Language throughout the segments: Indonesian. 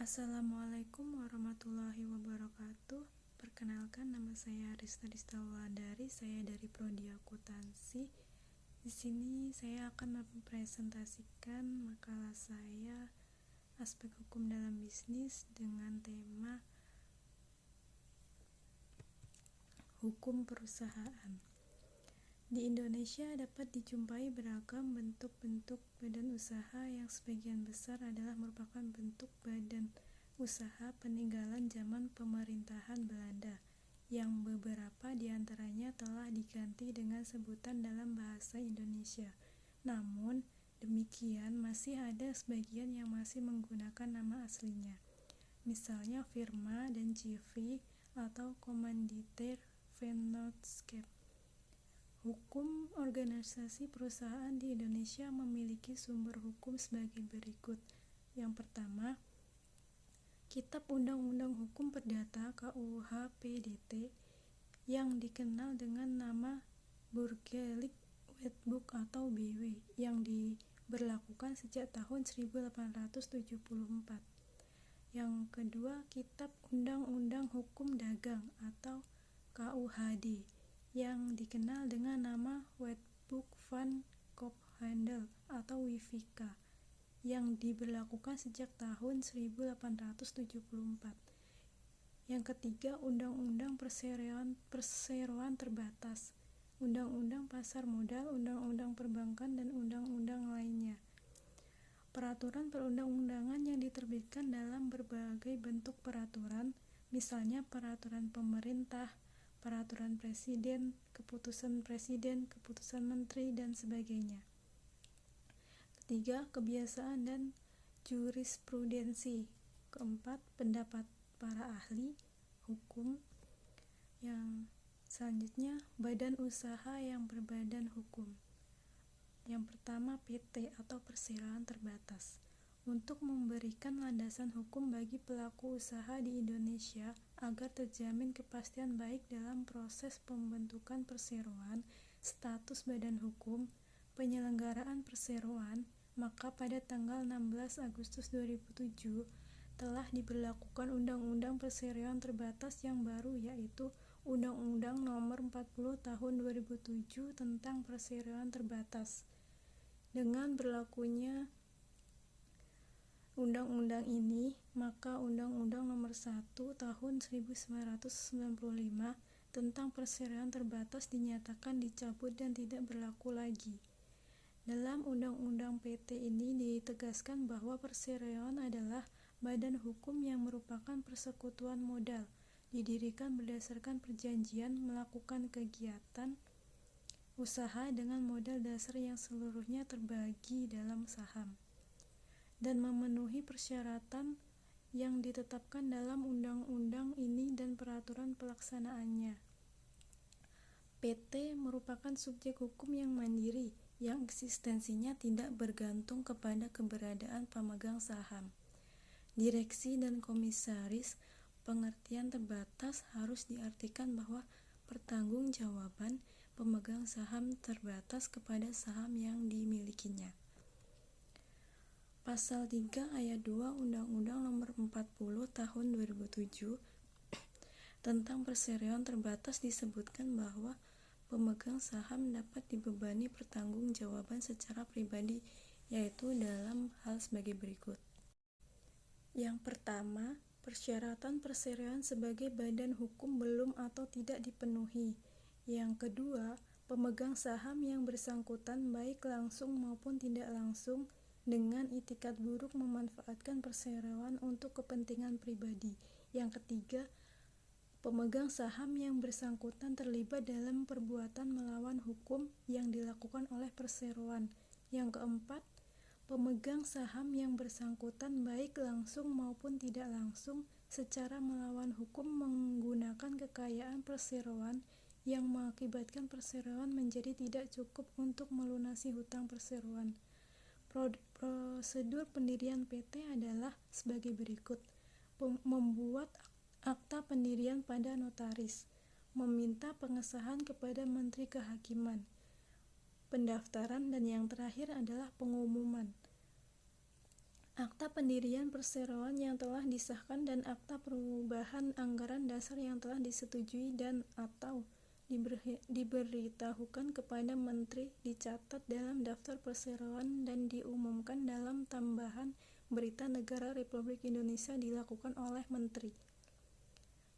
Assalamualaikum warahmatullahi wabarakatuh. Perkenalkan, nama saya Rista Wulandari. Saya dari Prodi Akuntansi. Di sini saya akan mempresentasikan makalah saya aspek hukum dalam bisnis dengan tema hukum perusahaan. Di Indonesia dapat dijumpai beragam bentuk-bentuk badan usaha yang sebagian besar adalah merupakan bentuk badan usaha peninggalan zaman pemerintahan Belanda, yang beberapa diantaranya telah diganti dengan sebutan dalam bahasa Indonesia. Namun, demikian masih ada sebagian yang masih menggunakan nama aslinya. Misalnya firma dan CV atau Komanditer Vennootschap. Hukum organisasi perusahaan di Indonesia memiliki sumber hukum sebagai berikut. Yang pertama, Kitab Undang-Undang Hukum Perdata KUH PDT yang dikenal dengan nama Burgerlijk Wetboek atau BW yang diberlakukan sejak tahun 1874. Yang kedua, Kitab Undang-Undang Hukum Dagang atau KUHD yang dikenal dengan nama Wetboek van Koophandel atau WIVK yang diberlakukan sejak tahun 1874. Yang ketiga, Undang-Undang Perseroan Terbatas, Undang-Undang Pasar Modal, Undang-Undang Perbankan, dan undang-undang lainnya. Peraturan perundang-undangan yang diterbitkan dalam berbagai bentuk peraturan, misalnya peraturan pemerintah, peraturan presiden, keputusan menteri, dan sebagainya. Ketiga, kebiasaan dan jurisprudensi. Keempat, pendapat para ahli hukum. Yang selanjutnya, badan usaha yang berbadan hukum. Yang pertama, PT atau perseroan terbatas. Untuk memberikan landasan hukum bagi pelaku usaha di Indonesia agar terjamin kepastian baik dalam proses pembentukan perseroan, status badan hukum, penyelenggaraan perseroan, maka pada tanggal 16 Agustus 2007 telah diberlakukan Undang-Undang Perseroan Terbatas yang baru, yaitu Undang-Undang Nomor 40 Tahun 2007 tentang Perseroan Terbatas. Dengan berlakunya undang-undang ini, maka Undang-Undang Nomor 1 Tahun 1995 tentang perseroan terbatas dinyatakan dicabut dan tidak berlaku lagi. Dalam Undang-Undang PT ini ditegaskan bahwa perseroan adalah badan hukum yang merupakan persekutuan modal, didirikan berdasarkan perjanjian melakukan kegiatan usaha dengan modal dasar yang seluruhnya terbagi dalam saham, dan memenuhi persyaratan yang ditetapkan dalam undang-undang ini dan peraturan pelaksanaannya. PT merupakan subjek hukum yang mandiri, yang eksistensinya tidak bergantung kepada keberadaan pemegang saham. Direksi dan komisaris, pengertian terbatas harus diartikan bahwa pertanggungjawaban pemegang saham terbatas kepada saham yang dimilikinya. Pasal 3 ayat 2 Undang-Undang Nomor 40 Tahun 2007 tentang perseroan terbatas disebutkan bahwa pemegang saham dapat dibebani pertanggungjawaban secara pribadi, yaitu dalam hal sebagai berikut. Yang pertama, persyaratan perseroan sebagai badan hukum belum atau tidak dipenuhi. Yang kedua, pemegang saham yang bersangkutan baik langsung maupun tidak langsung dengan itikat buruk memanfaatkan perseroan untuk kepentingan pribadi. Yang ketiga, pemegang saham yang bersangkutan terlibat dalam perbuatan melawan hukum yang dilakukan oleh perseroan. Yang keempat, pemegang saham yang bersangkutan baik langsung maupun tidak langsung secara melawan hukum menggunakan kekayaan perseroan yang mengakibatkan perseroan menjadi tidak cukup untuk melunasi hutang perseroan. Prosedur pendirian PT adalah sebagai berikut. Membuat akta pendirian pada notaris, meminta pengesahan kepada Menteri Kehakiman, pendaftaran, dan yang terakhir adalah pengumuman. Akta pendirian perseroan yang telah disahkan dan akta perubahan anggaran dasar yang telah disetujui dan atau diberitahukan kepada Menteri dicatat dalam daftar perseroan dan diumumkan dalam tambahan Berita Negara Republik Indonesia dilakukan oleh Menteri.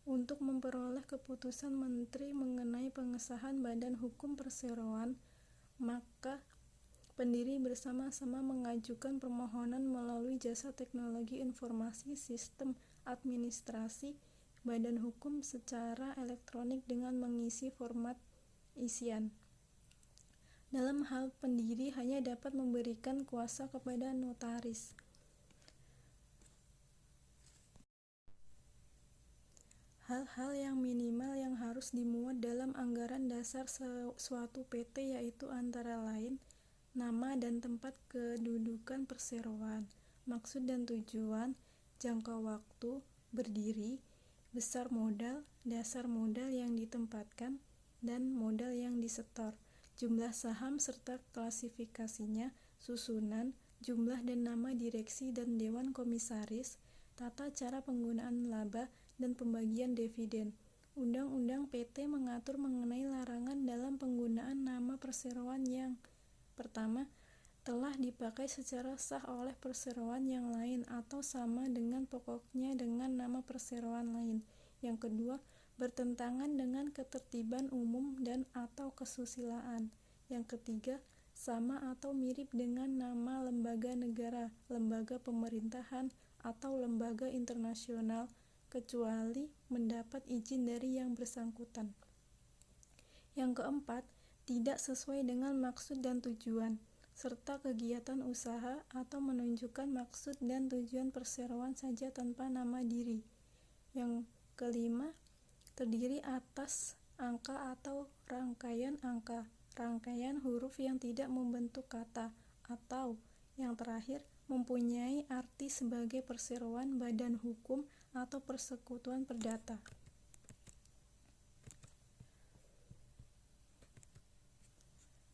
Untuk memperoleh keputusan Menteri mengenai pengesahan Badan Hukum Perseroan, maka pendiri bersama-sama mengajukan permohonan melalui Jasa Teknologi Informasi Sistem Administrasi Badan Hukum secara elektronik dengan mengisi format isian. Dalam hal pendiri hanya dapat memberikan kuasa kepada notaris. Hal-hal yang minimal yang harus dimuat dalam anggaran dasar suatu PT yaitu antara lain nama dan tempat kedudukan perseroan, maksud dan tujuan, jangka waktu, berdiri, besar modal, dasar modal yang ditempatkan, dan modal yang disetor, jumlah saham serta klasifikasinya, susunan, jumlah dan nama direksi dan dewan komisaris, tata cara penggunaan laba, dan pembagian dividen. Undang-Undang PT mengatur mengenai larangan dalam penggunaan nama perseroan yang pertama, telah dipakai secara sah oleh perseroan yang lain atau sama dengan pokoknya dengan nama perseroan lain. Yang kedua, bertentangan dengan ketertiban umum dan atau kesusilaan. Yang ketiga, sama atau mirip dengan nama lembaga negara, lembaga pemerintahan, atau lembaga internasional, kecuali mendapat izin dari yang bersangkutan. Yang keempat, tidak sesuai dengan maksud dan tujuan, serta kegiatan usaha atau menunjukkan maksud dan tujuan perseroan saja tanpa nama diri. Yang kelima, terdiri atas angka atau rangkaian angka, rangkaian huruf yang tidak membentuk kata, atau yang terakhir, mempunyai arti sebagai perseroan, badan hukum, atau persekutuan perdata.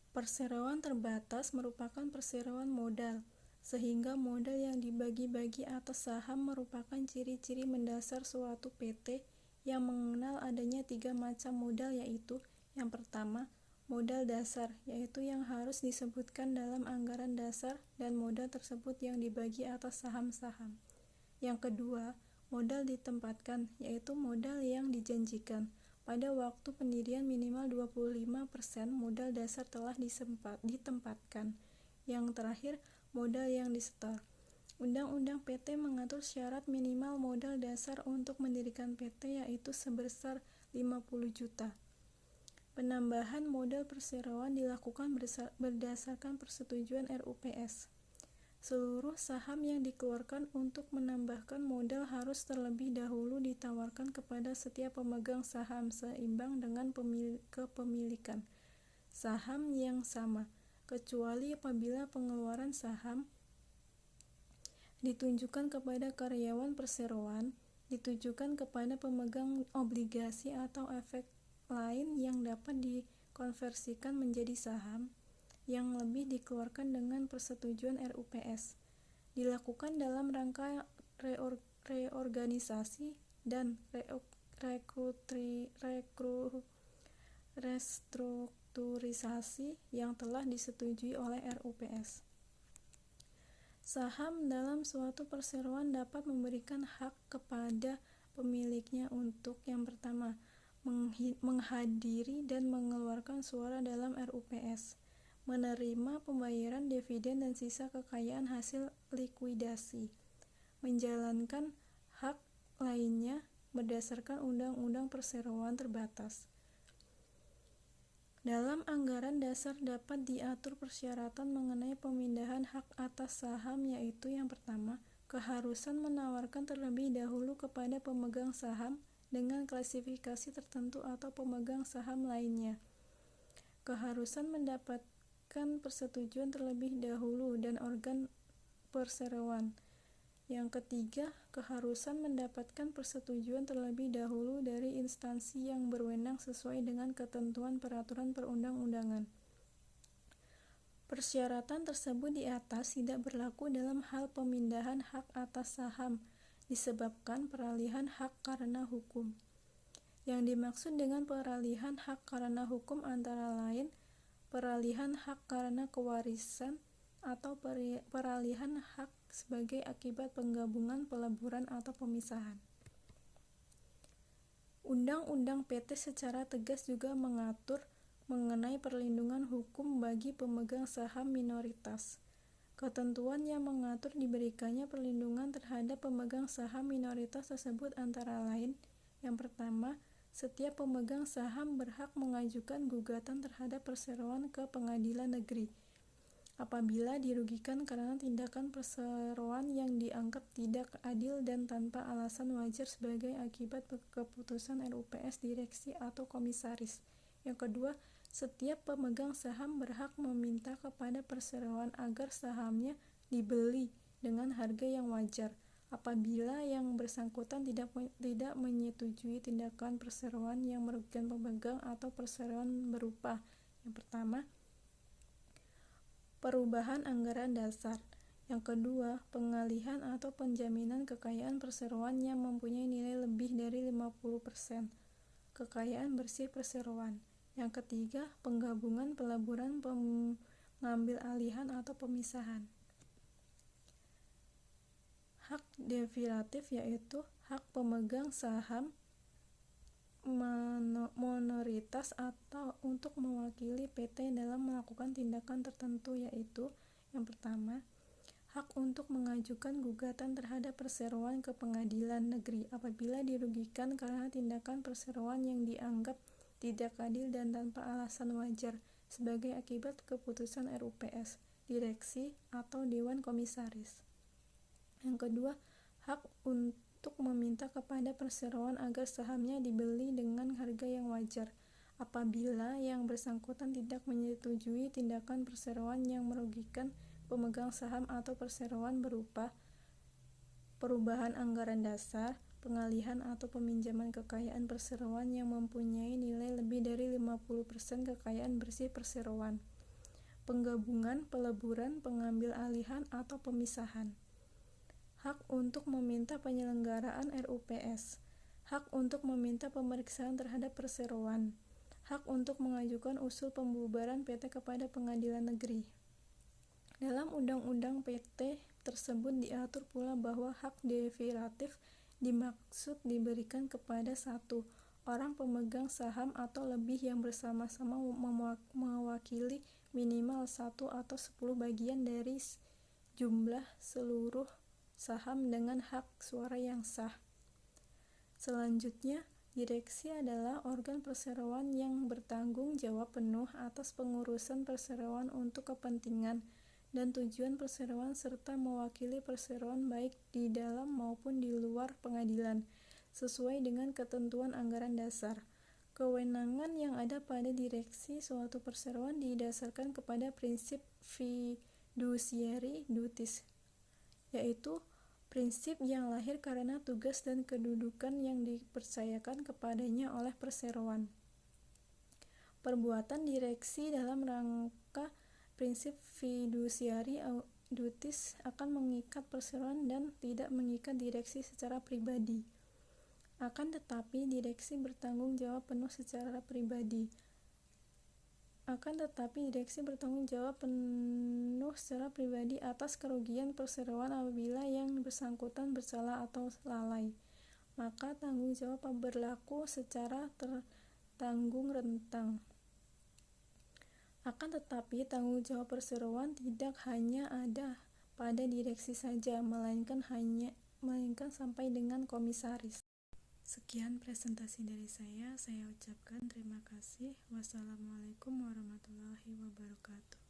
Perseroan terbatas merupakan perseroan modal, sehingga modal yang dibagi-bagi atas saham merupakan ciri-ciri mendasar suatu PT yang mengenal adanya 3 macam modal, yaitu yang pertama, modal dasar, yaitu yang harus disebutkan dalam anggaran dasar dan modal tersebut yang dibagi atas saham-saham. Yang kedua, modal ditempatkan, yaitu modal yang dijanjikan. Pada waktu pendirian minimal 25% modal dasar telah ditempatkan. Yang terakhir, modal yang disetor. Undang-Undang PT mengatur syarat minimal modal dasar untuk mendirikan PT yaitu sebesar 50 juta. Penambahan modal perseroan dilakukan berdasarkan persetujuan RUPS. Seluruh saham yang dikeluarkan untuk menambahkan modal harus terlebih dahulu ditawarkan kepada setiap pemegang saham seimbang dengan kepemilikan saham yang sama, kecuali apabila pengeluaran saham ditunjukkan kepada karyawan perseroan, ditujukan kepada pemegang obligasi atau efek lain yang dapat dikonversikan menjadi saham yang lebih dikeluarkan dengan persetujuan RUPS, dilakukan dalam rangka reorganisasi dan restrukturisasi yang telah disetujui oleh RUPS. Saham dalam suatu perseroan dapat memberikan hak kepada pemiliknya untuk yang pertama, menghadiri dan mengeluarkan suara dalam RUPS, menerima pembayaran dividen dan sisa kekayaan hasil likuidasi, menjalankan hak lainnya berdasarkan Undang-Undang Perseroan Terbatas. Dalam anggaran dasar dapat diatur persyaratan mengenai pemindahan hak atas saham, yaitu yang pertama, keharusan menawarkan terlebih dahulu kepada pemegang saham dengan klasifikasi tertentu atau pemegang saham lainnya. Keharusan mendapatkan persetujuan terlebih dahulu dan organ perseroan. Yang ketiga, keharusan mendapatkan persetujuan terlebih dahulu dari instansi yang berwenang sesuai dengan ketentuan peraturan perundang-undangan. Persyaratan tersebut di atas tidak berlaku dalam hal pemindahan hak atas saham disebabkan peralihan hak karena hukum. Yang dimaksud dengan peralihan hak karena hukum antara lain peralihan hak karena kewarisan atau peralihan hak sebagai akibat penggabungan, peleburan, atau pemisahan. Undang-Undang PT secara tegas juga mengatur mengenai perlindungan hukum bagi pemegang saham minoritas. Ketentuan yang mengatur diberikannya perlindungan terhadap pemegang saham minoritas tersebut antara lain: yang pertama, setiap pemegang saham berhak mengajukan gugatan terhadap perseroan ke pengadilan negeri apabila dirugikan karena tindakan perseroan yang dianggap tidak adil dan tanpa alasan wajar sebagai akibat keputusan RUPS direksi atau komisaris. Yang kedua, setiap pemegang saham berhak meminta kepada perseroan agar sahamnya dibeli dengan harga yang wajar apabila yang bersangkutan tidak menyetujui tindakan perseroan yang merugikan pemegang atau perseroan berupa: yang pertama, perubahan anggaran dasar; yang kedua, pengalihan atau penjaminan kekayaan perseroan yang mempunyai nilai lebih dari 50% kekayaan bersih perseroan; yang ketiga, penggabungan, peleburan, pengambil alihan atau pemisahan. Hak derivatif yaitu hak pemegang saham minoritas atau untuk mewakili PT dalam melakukan tindakan tertentu, yaitu yang pertama, hak untuk mengajukan gugatan terhadap perseroan ke pengadilan negeri apabila dirugikan karena tindakan perseroan yang dianggap tidak adil dan tanpa alasan wajar sebagai akibat keputusan RUPS, direksi, atau dewan komisaris. Yang kedua, hak untuk meminta kepada perseroan agar sahamnya dibeli dengan harga yang wajar apabila yang bersangkutan tidak menyetujui tindakan perseroan yang merugikan pemegang saham atau perseroan berupa perubahan anggaran dasar, pengalihan atau peminjaman kekayaan perseroan yang mempunyai nilai lebih dari 50% kekayaan bersih perseroan, penggabungan, peleburan, pengambil alihan atau pemisahan. Hak untuk meminta penyelenggaraan RUPS, hak untuk meminta pemeriksaan terhadap perseroan, hak untuk mengajukan usul pembubaran PT kepada pengadilan negeri. Dalam Undang-Undang PT tersebut diatur pula bahwa hak derivatif dimaksud diberikan kepada satu orang pemegang saham atau lebih yang bersama-sama mewakili minimal 1 atau 10 bagian dari jumlah seluruh saham dengan hak suara yang sah. Selanjutnya, direksi adalah organ perseroan yang bertanggung jawab penuh atas pengurusan perseroan untuk kepentingan dan tujuan perseroan serta mewakili perseroan baik di dalam maupun di luar pengadilan, sesuai dengan ketentuan anggaran dasar. Kewenangan yang ada pada direksi suatu perseroan didasarkan kepada prinsip fiduciary duties, yaitu prinsip yang lahir karena tugas dan kedudukan yang dipercayakan kepadanya oleh perseroan. Perbuatan direksi dalam rangka prinsip fiduciary duties akan mengikat perseroan dan tidak mengikat direksi secara pribadi. Akan tetapi, direksi bertanggung jawab penuh secara pribadi. Atas kerugian perseroan apabila yang bersangkutan bersalah atau lalai, maka tanggung jawab berlaku secara tertanggung rentang. Akan tetapi, tanggung jawab perseroan tidak hanya ada pada direksi saja, melainkan sampai dengan komisaris. Sekian presentasi dari saya ucapkan terima kasih. Wassalamualaikum warahmatullahi wabarakatuh.